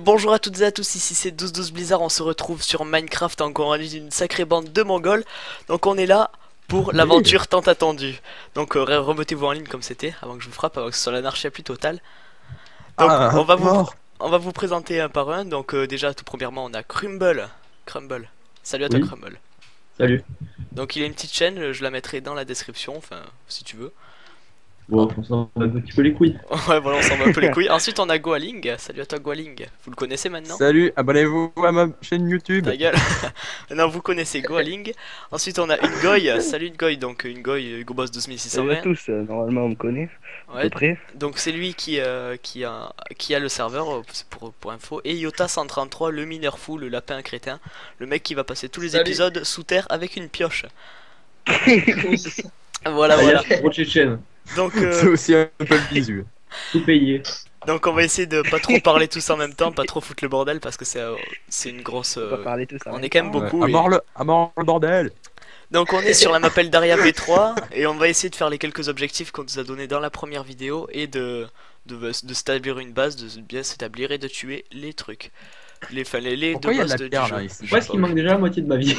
bonjour à toutes et à tous, ici c'est 1212 Blizzard, on se retrouve sur Minecraft encore en ligne d'une sacrée bande de Mongols. Donc on est là pour l'aventure tant attendue. Donc remettez-vous en ligne comme c'était, avant que je vous frappe, avant que ce soit l'anarchie la plus totale. Donc Mort. on va vous présenter un par un, donc déjà tout premièrement on a Crumble. Crumble, salut à toi Oui, Crumble. salut. Donc il a une petite chaîne, je la mettrai dans la description, enfin si tu veux. Bon, on s'en bat un petit peu les couilles. Ouais voilà, on s'en va un peu les couilles. Ensuite on a Goaling, salut à toi Goaling, vous le connaissez maintenant? Salut, abonnez-vous à ma chaîne YouTube. Ta gueule. Maintenant vous connaissez Goaling. Ensuite on a Ungoy. Salut Ungoy. Donc Ungoy, Hugo Boss Salut à 2620. tous, normalement on me connaît, à peu Ouais. près. Donc c'est lui qui a le serveur c'est pour info. Et Yota 133, le mineur fou, le lapin crétin. Le mec qui va passer tous les Salut. épisodes sous terre avec une pioche. Oui, c'est ça. Voilà voilà. Gros Tchétchène, Donc, C'est aussi un peu le bisu. tout payé. donc on va essayer de pas trop parler tous en même temps, pas trop foutre le bordel parce que c'est une grosse. On va parler tous en On même est quand même temps. beaucoup. À et- mort le bordel. Donc on est sur la map Eldaria V3 et on va essayer de faire les quelques objectifs qu'on nous a donné dans la première vidéo et de s'établir une base, de bien s'établir et de tuer les trucs. Les Pourquoi deux il y a de boss la du pierre jeu. là ici? Je pense qu'il manque déjà la moitié de ma vie.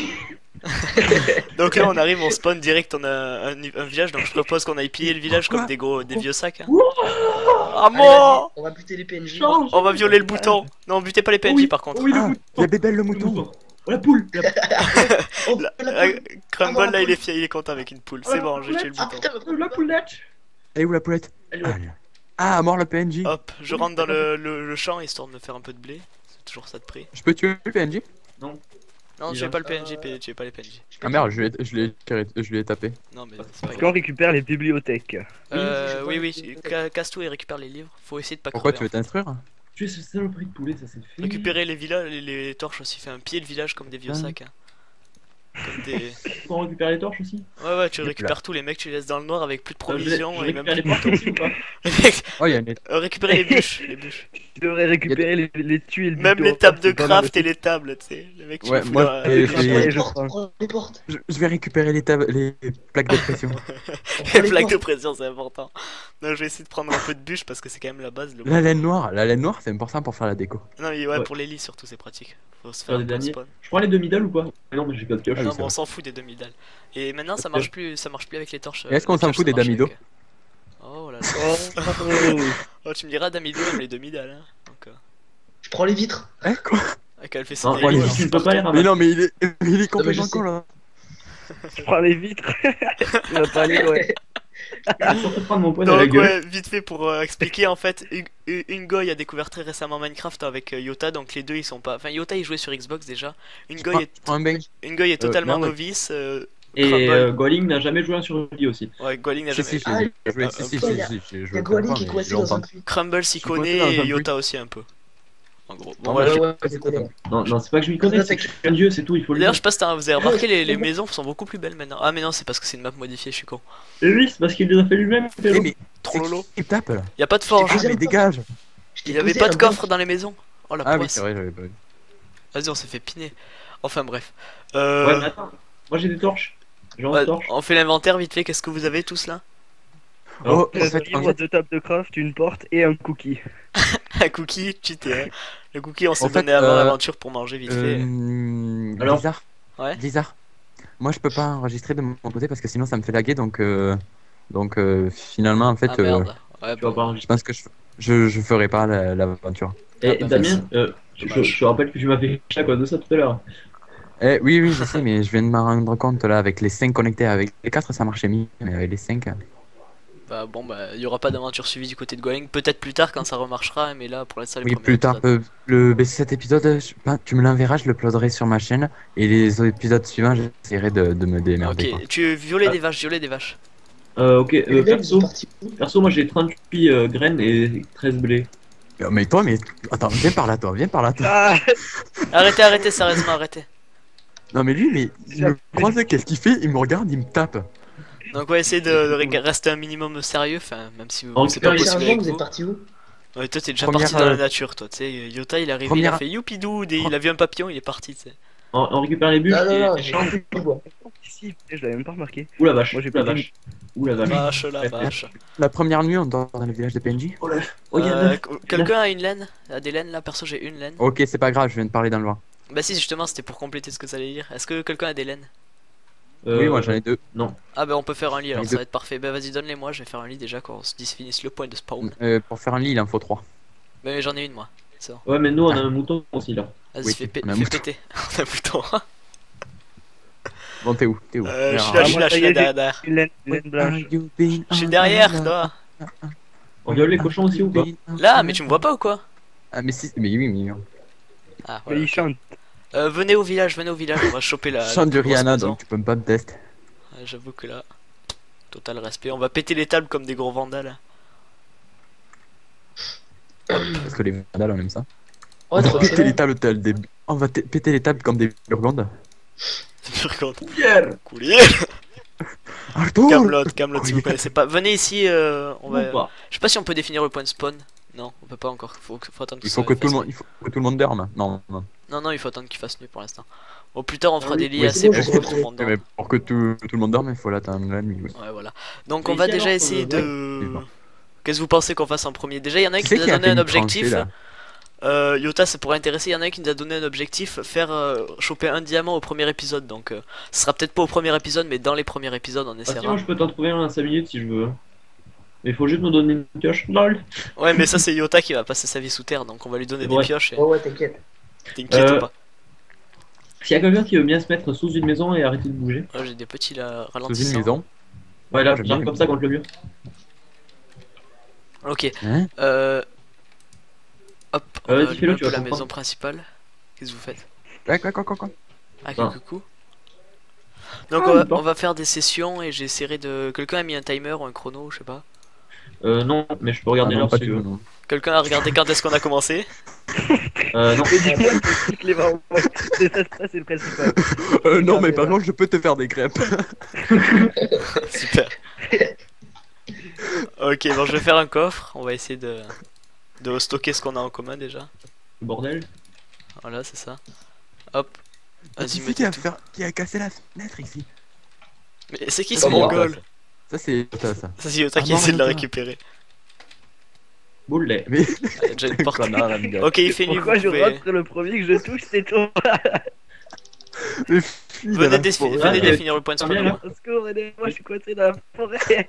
Donc là on arrive, on spawn direct, on a un village, donc je propose qu'on aille piller le village comme des vieux sacs. Hein. Ah Allez, mort! vas-y, on va buter les PNJ. Change. On va violer le bouton. Non, butez pas les PNJ Oui, par contre. Oui, le Ah, mouton. il y a Bébel le Le mouton. mouton. Oh, la poule. Oh, Là, la poule. Crumble Ah, là il poule. est fier, il est content avec une poule. C'est bon, j'ai tué le Ah bouton. putain, ma poule. La poulette. Et où la poulette? Elle est où? Ah, à mort le PNJ. Hop, je rentre dans le champ histoire de me faire un peu de blé. C'est toujours ça de prix. Je peux tuer le PNJ? Non, Il j'ai va. pas le PNJ, j'ai pas les PNJ. Ah merde, je lui ai tapé. Non mais c'est pas Est-ce grave. qu'on récupère les bibliothèques? Oui, casse tout et récupère les livres. Faut essayer de pas Pourquoi crever. tu veux t'instruire? Tu es ce saloperie de poulet, ça c'est fait. Récupérer les villas, les torches aussi. Fait un pied de village comme des vieux Ah. sacs. Hein. Comme des... On récupère les torches aussi. Ouais, tu Yep, récupères tous les mecs, tu les laisses dans le noir avec plus de Je provisions et même récupère les plus de portes aussi ou pas? Oh, il y a une. récupérer les bûches, les bûches. Tu devrais récupérer les tuiles. Même les tables de craft et les tables, tu sais. Les mecs, tu Ouais, les fous moi, dans j'ai- la- j'ai- Ouais, Les je portes, prends. prends les portes. Je vais récupérer les plaques de pression. les les plaques de portes. pression, c'est important. Non, je vais essayer de prendre un peu de bûches parce que c'est quand même la base. La laine noire, c'est important pour faire la déco. Non, mais ouais, Ouais. pour les lits surtout, c'est pratique. Faut se Faire faire des un bon derniers. spawn. Je prends les demi-dalles ou quoi? Non, mais j'ai pas de pioche. Ah oui, Non, c'est bon, on vrai. s'en fout des demi-dalles. Et maintenant, ça Ok. marche plus avec les torches. Et est-ce qu'on les s'en pioches, fout ça des marche damidos? avec- Oh là là. Oh, Oh, tu me diras, Damido aime les demi-dalles. Hein. Donc, Je prends les vitres. Eh quoi? quand elle fait Non, ses les dégâts, vitres, tu ne peux pas les Mais ramasser. non, mais il est complètement je con sais. là. je prends les vitres. Tu vas pas aller, ouais. Je vais surtout prendre mon poing dans la Donc gueule. ouais, vite fait pour expliquer en fait, Ungoy a découvert très récemment Minecraft avec Yota, donc les deux ils sont pas... Enfin Yota il jouait sur Xbox déjà, Ungoy Prends un bain. est totalement merde. novice, Et Crumble- Goling n'a jamais joué un survie aussi. ouais Goaling n'a Si, jamais... si, Ah, j'ai joué. ah, Si, si, il y a- si, j'ai Il y joué. a Goaling plein qui est de fois, coincé mais dans un longtemps. puits. Crumble s'y Je suis coincé connaît dans et un Yota aussi un peu. En gros. Bon, Non, voilà. Ouais, c'est cool. Non, c'est pas que je m'y connais, c'est que je suis un dieu, c'est tout, il faut le D'ailleurs dire. je sais pas si vous avez remarqué, les maisons sont beaucoup plus belles maintenant. Ah mais non c'est parce que c'est une map modifiée, je suis con. Et oui, c'est parce qu'il les a fait lui-même. Eh, mais Trop c'est lolo. qui qui tape là? Y a pas de forge, Ah, mais dégage! Je t'ai il y avait posé pas un de coffre dans les maisons. Oh la Ah oui, poisse. c'est vrai, j'avais pas vu. Vas-y on s'est fait piner. Enfin bref. Ouais, mais attends, moi j'ai des torches. J'ai 11 Ouais, torches. on fait l'inventaire vite fait, qu'est-ce que vous avez tous là? Oh, en Un fait, livre de table de craft, une porte et un cookie. Un cookie, cheaté. Hein. Le cookie, on s'est En fait, donné avant l'aventure pour manger vite fait. Alors Blizzard. Ouais. Blizzard. Moi, je peux pas enregistrer de mon côté parce que sinon ça me fait laguer. Donc finalement, en fait, Ah merde. Ouais, Tu vas bon. pas je enregistrer. pense que je ferai pas l'aventure. Ah Et bah, Damien, dommage. je te rappelle que tu m'as fait chier à cause de ça tout à l'heure. Eh, oui, oui, je sais, mais je viens de m'en rendre compte là avec les 5 connectés. Avec les 4, ça marchait mieux, mais avec les 5. Bah bon, bah il y aura pas d'aventure suivie du côté de Going. Peut-être plus tard quand ça remarchera, mais là pour l'instant les Oui, premiers plus tard. épisodes. Cet épisode, tu me l'enverras, je le uploaderai sur ma chaîne. Et les autres épisodes suivants, j'essaierai de me démerder. quoi. Ok, tu violer Ah. des vaches, violer des vaches. Ok, Et les gars, ils sont perso, partis où moi j'ai 38 graines et 13 blés. Mais toi, mais. Attends, viens par là, toi, viens par là, toi. Ah, Arrêtez, sérieusement, arrêtez. Non, mais lui, mais. Il me croise, qu'est-ce qu'il fait? Il me regarde, il me tape. Donc on va essayer de rester un minimum sérieux, enfin même si En c'est pas récupérer possible Sérieusement, avec vous êtes vous. partis où? Ouais, toi t'es déjà Première, parti dans la nature, toi. Tu sais, Yota il est arrivé, il a première- fait youpidoud et il a vu un papillon, il est parti, tu sais. On récupère les bûches Non, non, non, et j'ai plus de bois. Si, je l'avais même pas remarqué. Ouh la vache, Moi, j'ai ouh la pété vache. Ouh la vache. Vache, la vache. La première nuit, on dort dans le village de PNJ. Oh la Oh, il y a Quelqu'un a une laine? A des laines là? Perso, j'ai une laine. Ok, c'est pas grave, je viens de parler dans le vent. Bah, si, justement, c'était pour compléter ce que ça allait dire. Est-ce que quelqu'un a des laines? Oui, moi j'en ai 2. Non. Ah, bah, on peut faire un lit alors, Les ça deux. va être parfait. Bah, vas-y, donne-les-moi, je vais faire un lit déjà quand on se finisse le point de spawn. Pour faire un lit, il en faut 3. Mais j'en ai une, moi. C'est bon. Ouais, mais nous on a un mouton aussi là. Vas-y, Oui, fais, on a un fais mouton. péter. On a bouton. Bon, t'es où? T'es où? Je suis Merde. là, je suis moi, là, je ça suis y là est, derrière. Une laine blanche. Je suis derrière, toi. On viole les cochons aussi ou pas? Là, mais tu me vois pas ou quoi? Ah, mais si, mais oui, mais Ah, Mais voilà. il chante. Venez au village, on va choper la. je chante du la plus grosse Rihanna, maison. donc tu peux pas me tester. Ouais, j'avoue que là, total respect. On va péter les tables comme des gros vandales. Parce que les vandales, on aime ça. Oh, On trop va péter les excellent. tables, on va péter les tables comme des burgondes. Par contre, Pierre. coulier. Arthur Camelot, si vous connaissez pas. Venez ici, on va. Ou pas. Je sais pas si on peut définir le point de spawn. Non, on peut pas encore. Faut attendre que Il ça faut que fasse tout le monde, nuit. il faut que tout le monde dorme. Non, non. Non, il faut attendre qu'il fasse nuit pour l'instant. Bon, plus tard, on fera Ah oui, des lits oui, assez c'est bon, pour je que sais tout le monde Mais dorme. pour que tout le monde dorme, il faut l'attendre la nuit. Oui. Ouais, voilà. Donc, Mais on va ici, déjà alors, essayer de. Excuse-moi. Qu'est-ce que vous pensez qu'on fasse en premier? Déjà, il y en a un Qui qui c'est nous qui a a donné fait un une tranchée, objectif. là Yota, ça pourrait intéresser. Il y en a un qui nous a donné un objectif, faire choper un diamant au premier épisode. Donc, ce sera peut-être pas au premier épisode, mais dans les premiers épisodes, on Ah si, essaiera. moi je peux t'en trouver un à 5 minutes si je veux. Mais il faut juste me donner une pioche. Lol. Ouais, mais ça, c'est Yota qui va passer sa vie sous terre, donc on va lui donner des Ouais. pioches. Et... Ouais, ouais, t'inquiète. T'inquiète Euh, pas. S'il y a quelqu'un qui veut bien se mettre sous une maison et arrêter de bouger. Ouais, j'ai des petits là Sous ralentissants. une maison. Ouais, là, J'aime genre bien. comme ça contre le mur. Ok. Hein Hop, on va Vas-y, allumer fais-le, un tu peu vas la comprendre. maison principale. Qu'est-ce que vous faites? Quoi Ah, Ah. quelques coups. Donc, Ah, bon. on va faire des sessions et j'essaierai de. Quelqu'un a mis un timer ou un chrono, je sais pas. Non, mais je peux regarder Ah non, l'heure pas si du tu veux. tout, non. Quelqu'un a regardé quand est-ce qu'on a commencé? Non. Mais dis-moi que toutes les marrons. C'est ça, c'est le principal. Non, mais par contre, je peux te faire des crêpes. Super. Ok, bon, je vais faire un coffre. On va essayer de stocker ce qu'on a en commun déjà. Bordel. Voilà, c'est ça. Hop. Vas-y, Qui c'est mettez tout. qui a cassé la fenêtre ici? Mais c'est qui C'est ce pas moi. mongol? Ça, c'est ça. Ça, c'est Yota Ah qui non, essaie de la Yota. récupérer. Boulet. Mais Ah, il y a déjà une porte. connard, la gueule. Ok, il fait nuit, Pourquoi vous je pouvez... rentre le premier que je touche, c'est tout. Mais fuis de Venez, la définir, forêt. venez Ah, définir le point de ça spawn. vient, là. moi. Au secours, aidez-moi, je suis coincé dans la forêt.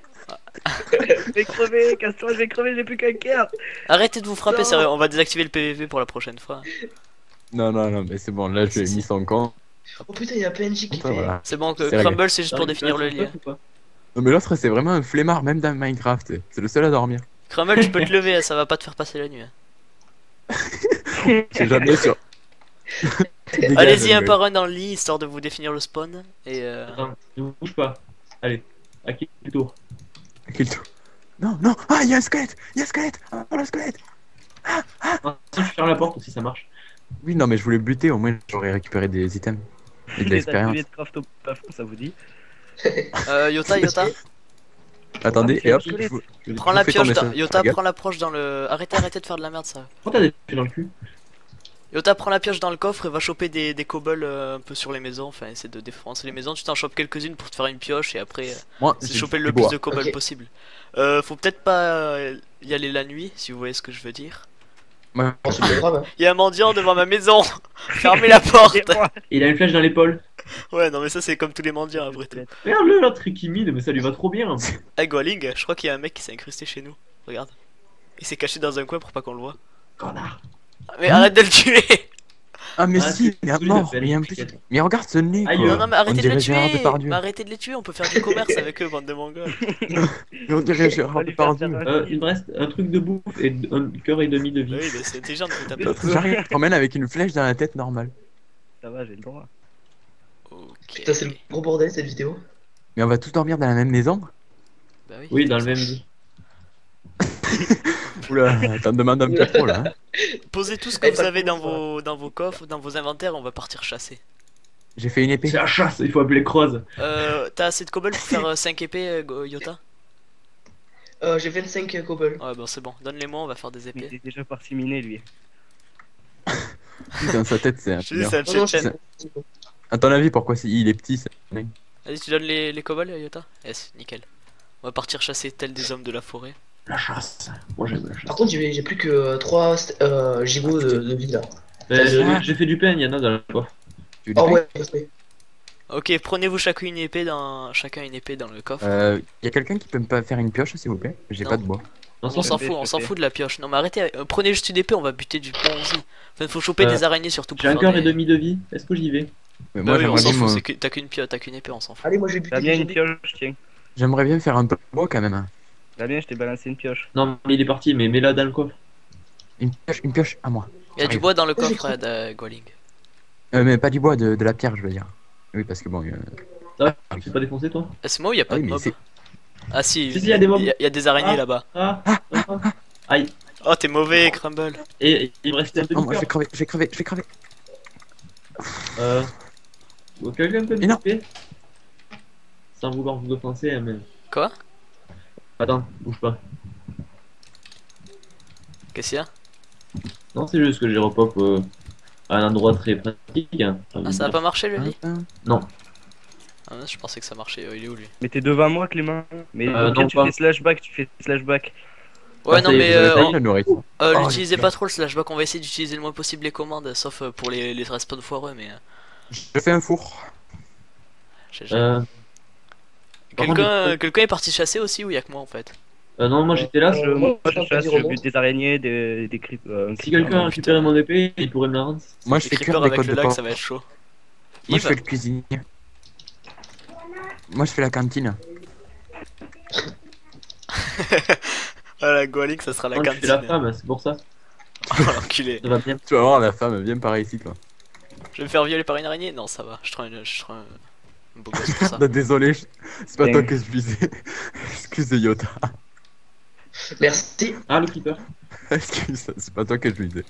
Je vais crever, casse-toi, je vais crever, j'ai plus qu'un cœur. Arrêtez de vous frapper, Non. sérieux. On va désactiver le PVP pour la prochaine fois. Non, mais c'est bon, là, je lui ai mis son camp. Oh putain, il y a PNJ qui fait. Voilà. C'est bon, que C'est réglé. Crumble, c'est juste pour définir le lien. Ou pas Non, mais l'autre, c'est vraiment un flemmard, même dans Minecraft. C'est le seul à dormir. Crumble, tu peux te lever, ça va pas te faire passer la nuit. hein. C'est jamais sur. Dégage, Allez-y un gueule. par un dans le lit, histoire de vous définir le spawn. Et Attends, ne bouge pas. Allez, à qui le tour? Quel tour. Non, ah, il y a un squelette. Ah, le squelette. Ah, si je ferme la porte aussi, ça marche. Oui, non, mais je voulais buter, au moins, j'aurais récupéré des items. Et de Les l'expérience. ateliers de craft au plafond, ça vous dit? Yota, Attendez, et hop, Je je vous- prends je la vous fais pioche. tomber ça Dans... sur Yota, la gueule. prends l'approche dans le. Arrêtez de faire de la merde, ça. Pourquoi t'as des pieds dans le cul? Yota, prends la pioche dans le coffre et va choper des cobbles un peu sur les maisons. Enfin, essaie de défoncer les maisons. Tu t'en chopes quelques-unes pour te faire une pioche et après, Moi, c'est j'ai choper du le plus bois. de cobbles Ok. possible. Faut peut-être pas y aller la nuit, si vous voyez ce que je veux dire. Moi, Oh, c'est pas grave. Hein. Il y a un mendiant devant ma maison. Fermez la porte. Et moi, Il a une flèche dans l'épaule. Ouais, non, mais ça, c'est comme tous les mendiants après tout. Regarde-le, l'autre qui mine, mais ça lui va trop bien. Hey, Goaling, je crois qu'il y a un mec qui s'est incrusté chez nous. Regarde. Il s'est caché dans un coin pour pas qu'on le voit. Connard. Mais arrête de le tuer. Ah, mais Ah, si, c'est il est celui mort. de Mais, il y a un T'inquiète. petit- mais regarde ce nez, Aïe, quoi. Non, non, mais arrêtez On de le dirait Gérard tuer. Depardieu. Mais arrêtez de les tuer, on peut faire du commerce avec eux, bande de mongols. On dirait on Gérard va lui faire Depardieu. faire un Il me reste un truc de bouffe et un cœur et demi de vie. Bah oui, mais c'est intelligent de vous taper. L'autre, j'arrive, je t'emmène avec une flèche dans la tête normale. Ça va, j'ai le droit. Ok. Putain, c'est le gros bordel cette vidéo. Mais on va tous dormir dans la même maison? Bah oui. Oui, dans le même lit. Oula, t'en demandes un peu trop, là. Hein. Posez tout ce que Eh, vous pas avez de dans vos coffres, dans vos inventaires, on va partir chasser. J'ai fait une épée. C'est la chasse, il faut appeler Croze. T'as assez de cobble pour faire 5 épées, Yota? J'ai 25 cobble. Ouais, bon, c'est bon. Donne-les-moi, on va faire des Mais il épées. est déjà parti miner, lui. Dans sa tête, c'est un Je te dis, c'est un Non, non, Tchétchène. c'est- À ton avis, pourquoi il est petit, Vas-y, tu donnes les kobolds, Yota? Yes, nickel. On va partir chasser tels des hommes de la forêt. La chasse. Moi j'aime la chasse. Par contre, j'ai plus que 3 gigots de vie là. J'ai fait du pain, Yana, dans la coiffe. Tu Oh les ouais, respect. Ok, prenez-vous chacun une épée dans le coffre. Y a quelqu'un qui peut me faire une pioche, s'il vous plaît? J'ai Non. pas de bois. Non, On s'en fais, fout, je on s'en fais. fout de la pioche. Non mais arrêtez, prenez juste une épée, on va buter du pont aussi. Enfin, faut choper des araignées surtout pour J'ai un faire cœur des... et demi de vie. Est-ce que j'y vais? Mais Bah oui, on j'aimerais s'en bien, fout, me- c'est que t'as qu'une pioche, t'as qu'une épée, on s'en fout. Allez, moi je vais buter T'as bien des une zombies. pioche, tiens. j'aimerais bien faire un peu de bois quand même. Hein. T'as bien, je t'ai balancé une pioche. Non, mais il est parti, mais mets-la dans le coffre. Une pioche à moi. Il y a du J'arrive. bois dans le J'ai coffre, Goling. Mais pas du bois, de la pierre, je veux dire. Oui, parce que bon. Tu fais pas défoncer toi? Est-ce moi ou y a pas Ah oui, de mais mob? c'est- Ah si, Si, y a des mobs. y a des araignées Ah. là-bas. Ah, Aïe. Oh, t'es mauvais, Crumble. Et il me restait un Oh, moi, je demi-cœur. vais crever. Quelqu'un peut Mais non. m'épée? Sans vouloir vous offenser, hein, mais. Quoi? Attends, bouge pas. Qu'est-ce qu'il y a? Non, c'est juste que j'ai repop à un endroit très pratique. Hein. Ah, ça a pas marché, lui? Non. Ah, mince, je pensais que ça marchait. Il est où, lui? Mais t'es devant moi, Clément. Mais au non, pire, tu pas. fais slashback, tu fais slashback. Ouais, Ah, non, ça y est, mais vous avez La nourriture. Oh, l'utilisez les pas trop le slashback. On va essayer d'utiliser le moins possible les commandes, sauf pour les respawns foireux, mais. Je fais un four. GG. Par contre, Quelqu'un est parti chasser aussi ou y a que moi en fait? non, moi j'étais là. Moi, je je suis en train chasse, de je dire bute des araignées, des creeps. Si quelqu'un a récupéré mon épée, il pourrait me la rendre. Moi, je Les fais cuire creepers des avec côtes le de lac, porc. ça va être chaud. Moi, je Yves, fais le cuisinier. Moi, je fais la cantine. voilà, Goalik, ça sera la Non, je fais la cantine. femme, c'est pour ça. Oh l'enculé. Ça va bien. Tu vas voir la femme, viens par ici, toi. Je vais me faire violer par une araignée? Non, ça va, je serai un beau gosse pour ça. Non, désolé, c'est pas Tiens. toi que je visais. Excuse Yota. Merci. Ah, le creeper. Excuse, c'est pas toi que je visais.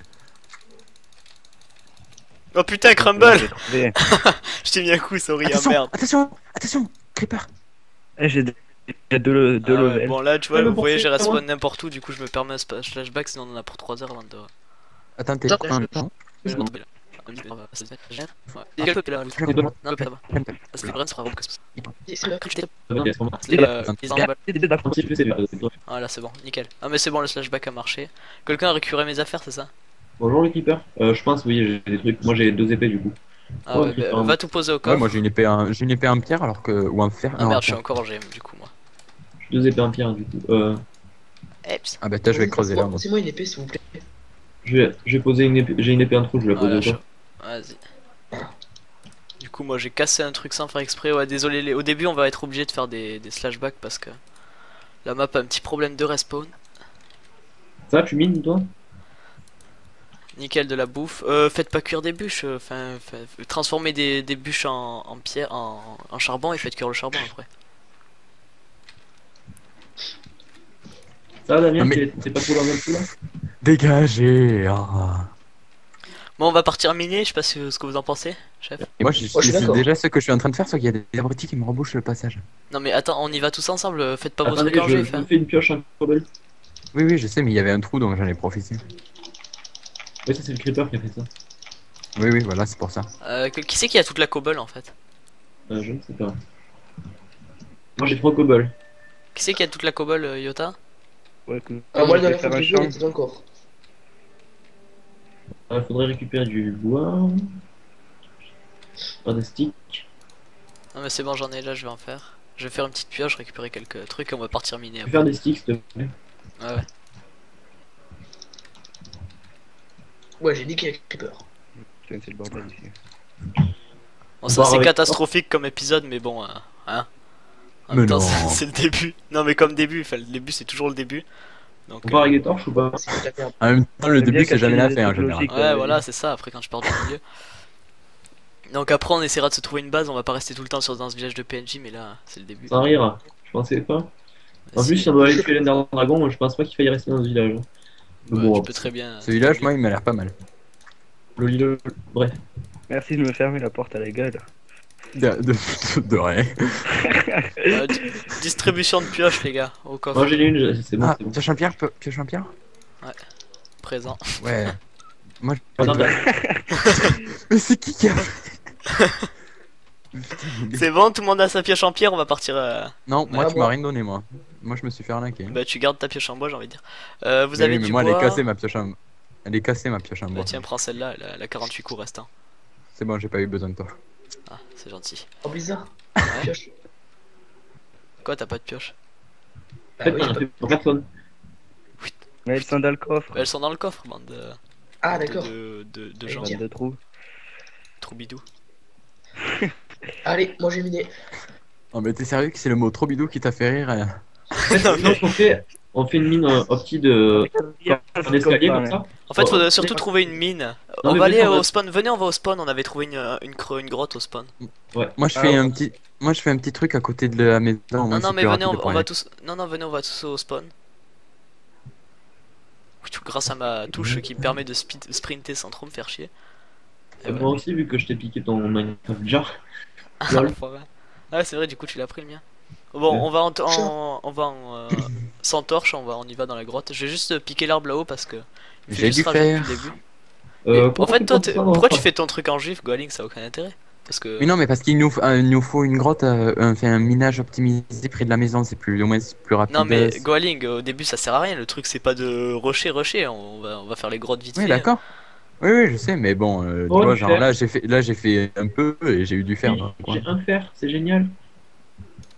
Oh putain, Crumble! J'ai trouvé. Je t'ai mis un coup, sorry, ah Attention, merde. attention, creeper. J'ai deux Ah ouais, levels. bon là tu vois, Ah, mais vous voyez pour j'ai ça, respawn n'importe où, du coup je me permets un flashback sinon on en a pour 3 heures avant de... Attends, t'es Genre, en même temps. Ouais. Non, peut là. Non, peut là-bas. Parce que Bren sera robe que ce C'est là. Ok, c'est bon. Un petit peu, c'est bien. Ah là c'est bon, nickel. Ah mais c'est bon, le slashback a marché. Quelqu'un a récupéré mes affaires, c'est ça? Bonjour le creeper. Je pense, oui, j'ai des trucs. Moi j'ai 2 épées du coup. Ah Ouais, ouais, ok, bah, va tout poser au Ouais, coffre. moi j'ai une épée en pierre alors que. Ou en fer. Ah non, en merde, je suis fer. encore en GM du coup moi. J'ai 2 épées en pierre du coup. Eps. Ah bah, toi, je vais creuser là, moi. C'est moi une épée, s'il vous plaît. J'ai posé une épée. J'ai une épée en trou, je vais la poser Voilà, au coffre. Vas-y. Du coup moi j'ai cassé un truc sans faire exprès. Ouais, désolé, au début on va être obligé de faire des slashbacks parce que la map a un petit problème de respawn. Ça, tu mines toi? Nickel, de la bouffe. Faites pas cuire des bûches. Enfin, transformez des bûches en pierre, en charbon et faites cuire le charbon après. Ça, Damien, Ah, mais- t'es pas trop dans le coup là? Dégagez. Ah. Bon, on va partir miner. Je sais pas ce que vous en pensez, chef. Et moi, je suis c'est d'accord. déjà ce que je suis en train de faire, sauf qu'il y a des abrutis qui me rebouchent le passage. Non mais attends, on y va tous ensemble. Faites pas vos Attendez, trucs en jeu. je me fais une pioche en cobble. Oui, je sais, mais il y avait un trou donc j'en ai profité. Oui, ça c'est le creeper qui a fait ça. Oui, voilà, c'est pour ça. Qui c'est qui a toute la cobble en fait? Je ne sais pas. Moi j'ai 3 cobbles. Qui c'est qui a toute la cobble, Yota? Ouais, Ah, moi, je la vais dernière faire fois un que j'ai joué, champ. elle était encore. Il faudrait récupérer du bois. Pas de stick. Non mais c'est bon, j'en ai là, je vais en faire. Je vais faire une petite pioche, récupérer quelques trucs et on va partir miner Je vais après. faire des sticks s'il te plaît. Ouais. Ouais, j'ai niqué avec Creeper. Putain, c'est le bordel ici. Bon, ça part c'est avec- catastrophique comme épisode, mais bon, hein. En Mais même temps, non. c'est le début. Non mais comme début, enfin le début c'est toujours le début. Donc, On part avec des torches ou pas? C'est de la merde. En même temps, le C'est début, bien c'est jamais la cacher fin en les général. logiques. ouais, voilà, c'est ça. Après, quand je pars du milieu. Donc après, on essaiera de se trouver une base. On va pas rester tout le temps dans ce village de PNJ, mais là, c'est le début. Sans rire. Je pensais pas. En Si, plus, si on doit aller tuer l'Ender Dragon, moi je pense pas qu'il faille rester dans ce village. Mais ouais, bon, tu peux très bien. Ce village, moi, il m'a l'air pas mal. Bref. Merci de me fermer la porte à la gueule. De rien. Distribution de pioches, les gars, au coffre. Moi j'ai une, c'est bon, Ah, c'est bon. pioche en pierre, pioche en pierre. Présent. Ouais. Moi, Attends, mais c'est qui a. C'est bon, tout le monde a sa pioche en pierre, on va partir. Non, moi Ah, tu moi. m'as rien donné, moi. Moi je me suis fait arnaquer. Bah, tu gardes ta pioche en bois, j'ai envie de dire. Vous Mais avez oui, mais du moi elle est bois. cassée ma pioche en... Elle est cassée ma pioche en Bah, bois. tiens, prends celle-là, elle a 48 coups restants. C'est bon, j'ai pas eu besoin de toi. Ah, c'est gentil. Oh, bizarre. Ouais. Pioche. Quoi, t'as pas de pioche? Bah En fait, oui, t'en j'ai as pas- fait pour personne. Mais elles sont dans le coffre. Bah, elles sont dans le coffre, bande Ah, d'accord. de gens. Allez, Bande de trous. Trop bidou. Allez, moi j'ai miné. Oh mais t'es sérieux que c'est le mot trop bidou qui t'a fait rire Non, mais- On fait une mine opti de. Un escalier comme ça. En fait, faudrait Oh, surtout mais- trouver une mine. Non, On mais va aller bien sûr, au spawn. Venez, on va au spawn. On avait trouvé une grotte au spawn. Moi je fais un petit... Moi je fais un petit truc à côté de la maison. Non, moi, non, c'est mais plus venez, rapide on pour va aller. tous. Non, non, venez, on va tous au spawn. Grâce à ma touche qui me permet de sprinter sans trop me faire chier. Et Moi aussi, vu que je t'ai piqué ton Minecraft jar. voilà. Lol. Enfoiré. Ouais, c'est vrai, du coup, tu l'as pris le mien. Bon, Ouais. on va sans torche, on y va dans la grotte. Je vais juste piquer l'arbre là-haut parce que. il fait J'ai juste dû rage depuis faire... le début. Et en Pourquoi fait, toi, tu fais ça, pourquoi tu non fais ton truc en gif, Goaling, ça a aucun intérêt. Parce que. Mais non, mais parce il nous faut une grotte, enfin, un minage optimisé près de la maison, c'est plus, au moins c'est plus rapide. Non mais Goaling, au début ça sert à rien, le truc c'est pas de rusher, on va faire les grottes vite Oui, fait. d'accord. Oui, oui, je sais, mais bon, tu Oh, vois, du genre fer. là j'ai fait un peu et j'ai eu du fer. Oui, dans le coin. j'ai un fer, c'est génial.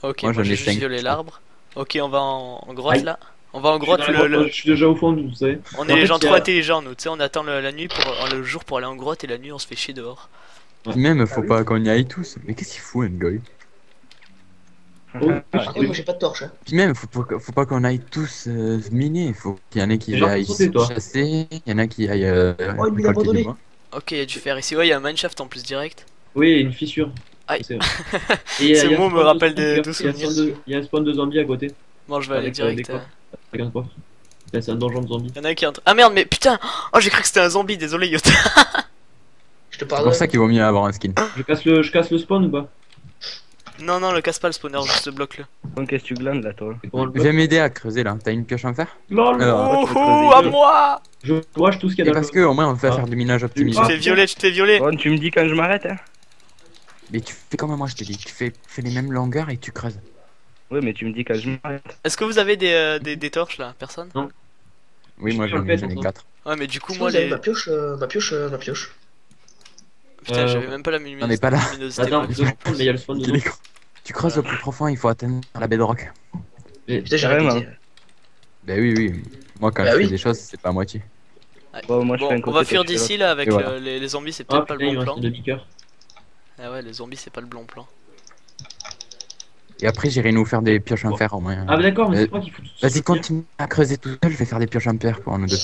Ok, Moi, moi, j'en j'ai ai juste 5. violé l'arbre. Ok, on va en grotte Aïe. là. On va en grotte, Je suis dans la grotte, je suis déjà au fond, vous savez. on En est les fait, gens il y a- trop intelligents nous, tu sais, on attend la nuit le jour pour aller en grotte et la nuit on se fait chier dehors. Puis même, faut oui. pas qu'on y aille tous. Mais qu'est-ce qu'il fout, Ngoy? Oh, Par contre, moi j'ai pas de torche. Hein. Puis même, faut pas qu'on aille tous miner. Faut qu'il y en ait qui Les gens aillent sont sautés, toi. chasser, il y en a qui aillent Oh, une mine récolter abandonnée. du bois. Ok, il y a du fer ici, ouais, il y a un mineshaft en plus direct. Oui, une fissure. Aïe. C'est vrai. Et il y a Ce un mot me spawn de rappelle zombies, des il y a- doux il y a un souvenirs. spawn de- Il y a un spawn de zombies à côté. Bon, je vais aller Avec, direct. des coffres. Avec un coffre. Là, c'est un donjon de zombies. Il y en a un qui est en train. Ah merde, mais putain! Oh, j'ai cru que c'était un zombie, désolé Yota. Je te C'est pardonne. pour ça qu'il vaut mieux avoir un skin. Je casse le spawn ou pas? Non, non, le casse pas le spawner, juste bloque-le. Donc qu'est-ce que tu glandes là toi? Et comment le Viens m'aider à creuser là. T'as une pioche en fer? LOL. Alors, Oh, tu veux oh, creuser à moi! Je watch tout ce qu'il y Et a dans parce le. que au moins on va Ah. faire du minage optimisé. Tu te Ah. fais violer, tu te fais violer. Bon, tu me dis quand je m'arrête hein? Mais tu fais comme moi je te dis, tu fais les mêmes longueurs et tu creuses. Ouais, mais tu me dis quand je m'arrête. Est-ce que vous avez des torches là? Personne? Oui, Je moi fais j'en le ai, fait, j'en ai ça. 4. Ouais, mais du coup, Est-ce que moi vous avez les. ma pioche, ma pioche, ma pioche. Putain, j'avais même pas la luminosité. On est pas là. luminosité Attends, maxi, deux en secondes, plus. mais il y a le spawn de zombies. Tu creuses au plus profond, il faut atteindre la bedrock. Putain, j'ai Carrément. répété. Ben oui, oui. Moi quand Bah je oui. fais des choses, c'est pas à moitié. Bon, moi je Bon, fais un on côté. va fuir toi, tu fais d'ici là avec Et voilà. les zombies, c'est Ah peut-être pas putain, le il bon me plan. reste une demi-cœur. Ah ouais, les zombies, c'est pas le bon plan. Et après j'irai nous faire des pioches en fer au moins. Ah, mais d'accord, mais Euh, c'est toi qui faut tout ça. Vas-y, continue à creuser tout seul, je vais faire des pioches en fer pour nous deux.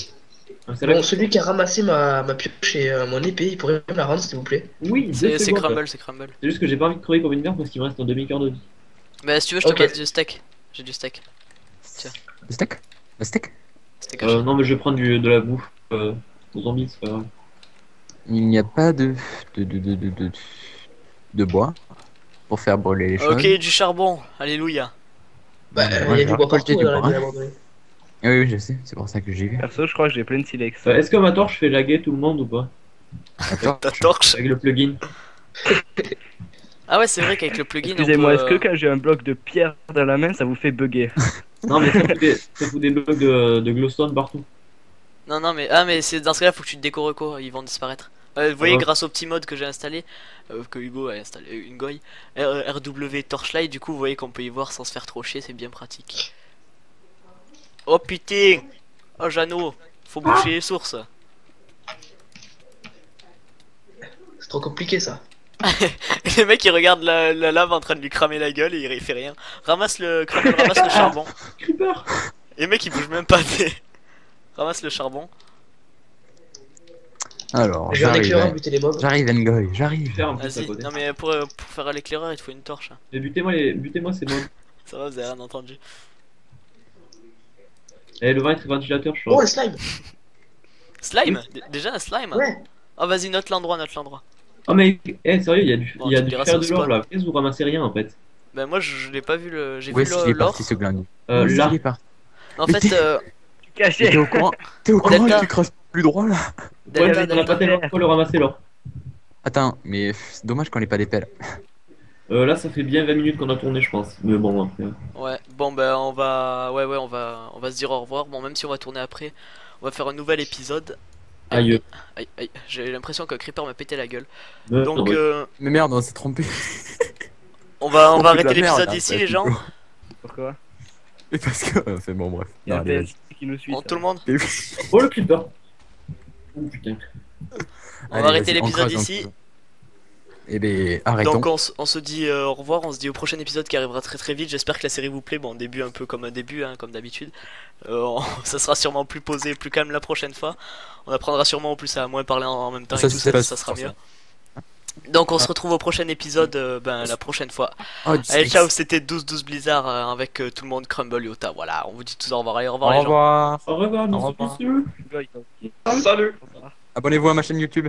Ah, c'est là Bon, que- celui qui a ramassé ma pioche et mon épée, il pourrait me la rendre s'il vous plaît. Oui, deux C'est secondes. Crumble, c'est Crumble. C'est juste que j'ai pas envie de crever comme une merde parce qu'il me reste un demi-cœur de vie. Bah, si tu veux, je te Ok. passe du steak. J'ai du steak. Le steak? Le steak? Steak haché. Non, mais je vais prendre de la bouffe aux zombies, c'est pas grave. Il n'y a pas de bois pour faire brûler les choses. Ok, du charbon, alléluia. Bah, Ouais, il y a j'ai du bois récolté partout du dans la bois. ville abandonnée. Ah oui, oui, je sais, c'est pour ça que j'y vais. Perso, je crois que j'ai plein de silex. Est-ce que ma torche fait laguer tout le monde ou pas? Attends, Ta torche. Avec le plugin. Ah ouais, c'est vrai qu'avec le plugin, Excusez-moi, on est-ce peut... que quand j'ai un bloc de pierre dans la main, ça vous fait bugger? Non, mais ça fout des bugs de glowstone partout. Non, non, mais... Ah, mais c'est dans ce cas-là, faut que tu te décores quoi, ils vont disparaître. Vous voyez, Ouais. grâce au petit mode que j'ai installé, que Hugo a installé, une goy, RW Torchlight, du coup, vous voyez qu'on peut y voir sans se faire trop chier, c'est bien pratique. Oh putain! Oh Jeannot, faut boucher les sources. C'est trop compliqué ça. Et le mec il regarde la lave en train de lui cramer la gueule et il fait rien. Ramasse le charbon. Creeper. Et le mec il bouge même pas. Ramasse le charbon. alors, J'ai un j'arrive. éclaireur hein. buter les mobs. J'arrive, Ngoy, j'arrive. Faire un peu à Vas-y. côté. Non mais pour faire l'éclaireur il te faut une torche. Hein. Mais butez-moi, c'est bon. Ça va, vous avez rien entendu. Eh, le ventilateur, je Oh, crois. le slime. Slime? Déjà un slime? Ouais. Oh vas-y, note l'endroit, note l'endroit. Oh, mais sérieux, il y a du, Bon, il y a tu me du diras fer si de on l'or spawn. là. Qu'est-ce que vous ramassez rien en fait? Ben moi je l'ai pas vu le. J'ai Où vu est-ce qu'il est l'or. parti ce glandi? Là. Il est parti. En Mais fait, t'es Caché! au courant? T'es au courant Delta. que tu creuses plus droit là? Delta, Ouais, on a pas Delta. tellement de fois le ramasser l'or. Attends, mais c'est dommage qu'on ait pas des pelles. Là, ça fait bien 20 minutes qu'on a tourné, je pense. Mais bon, après. Ouais, bon ben on va... Ouais, on va se dire au revoir. Bon, même si on va tourner après, on va faire un nouvel épisode. Aïe. Aïe, aïe, j'ai l'impression qu'un creeper m'a pété la gueule. Ouais, Donc ouais. Mais merde, on s'est trompé. on va On fout de arrêter la merde, l'épisode hein, ici ça, les gens. plutôt. Pourquoi? Et parce que. C'est bon, bref. Il y a Non, un allez, PLC qui nous suit. Bon, ça. tout le monde, vas-y. Oh, le creeper. Oh putain. on Allez, va arrêter vas-y, on l'épisode creuse, on ici. creuse. Eh ben, arrêtons. Donc on se dit au revoir, on se dit au prochain épisode qui arrivera très très vite. J'espère que la série vous plaît. Bon, début un peu comme un début, hein, comme d'habitude. Ça sera sûrement plus posé, plus calme la prochaine fois. On apprendra sûrement en plus à moins parler en même temps Ça, et tout, c'est ça sera ça. mieux. Donc on se retrouve au prochain épisode la prochaine fois. Oh, Allez, ciao, c'était 12-12 Blizzard avec tout le monde Crumble Yota. Voilà, on vous dit tous au revoir. Allez, au revoir Au les gens. revoir. Au revoir, Au revoir. monsieur. Le gars, il s'en fout. Salut. Au revoir. Abonnez-vous à ma chaîne YouTube.